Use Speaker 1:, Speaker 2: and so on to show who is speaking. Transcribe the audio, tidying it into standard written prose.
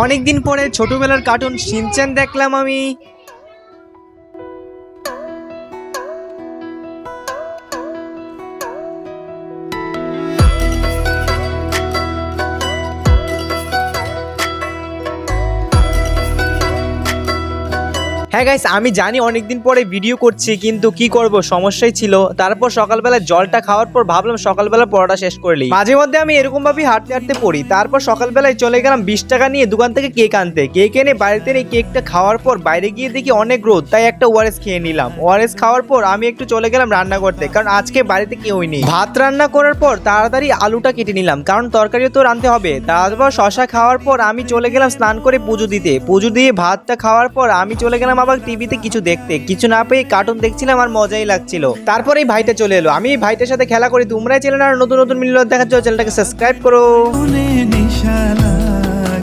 Speaker 1: অনেকদিন পরে ছোটবেলার কার্টুন শিনচ্যান দেখলাম আমি। হ্যাঁ গাইস, আমি জানি অনেকদিন পরে ভিডিও করছি, কিন্তু কি করব, সমস্যাই ছিল। তারপর সকালবেলা জলটা খাওয়ার পর ভাবলাম সকালবেলা পড়াটা শেষ করলি। মাঝে মধ্যে আমি এরকম ভাবেই হাঁটতে হাঁটতে পড়ি। তারপর সকালবেলায় চলে গেলাম 20 টাকা নিয়ে দোকান থেকে কেক আনতে। কেক এনে বাড়িতে এই কেকটা খাওয়ার পর বাইরে গিয়ে দেখি অনেক রোদ, তাই একটা ওআরএস খেয়ে নিলাম। ওআরএস খাওয়ার পর আমি একটু চলে গেলাম রান্না করতে, কারণ আজকে বাড়িতে কেউই নেই। ভাত রান্না করার পর তাড়াতাড়ি আলুটা কেটে নিলাম, কারণ তরকারিও তো রাঁধতে হবে। তারপর শশা খাওয়ার পর আমি চলে গেলাম স্নান করে পুজো দিতে। পুজো দিয়ে ভাতটা খাওয়ার পর আমি চলে গেলাম আবার টিভিতে কিছু দেখতে। কিছু না পেয়ে কার্টুন দেখছিলাম আর মজাই লাগছিল। তারপরে এই ভাইটা চলে এলো, আমি ভাইটার সাথে খেলা করি। তোমরা চ্যানেল আর নতুন নতুন ভিডিও দেখার জন্য চ্যানেলটাকে সাবস্ক্রাইব করো।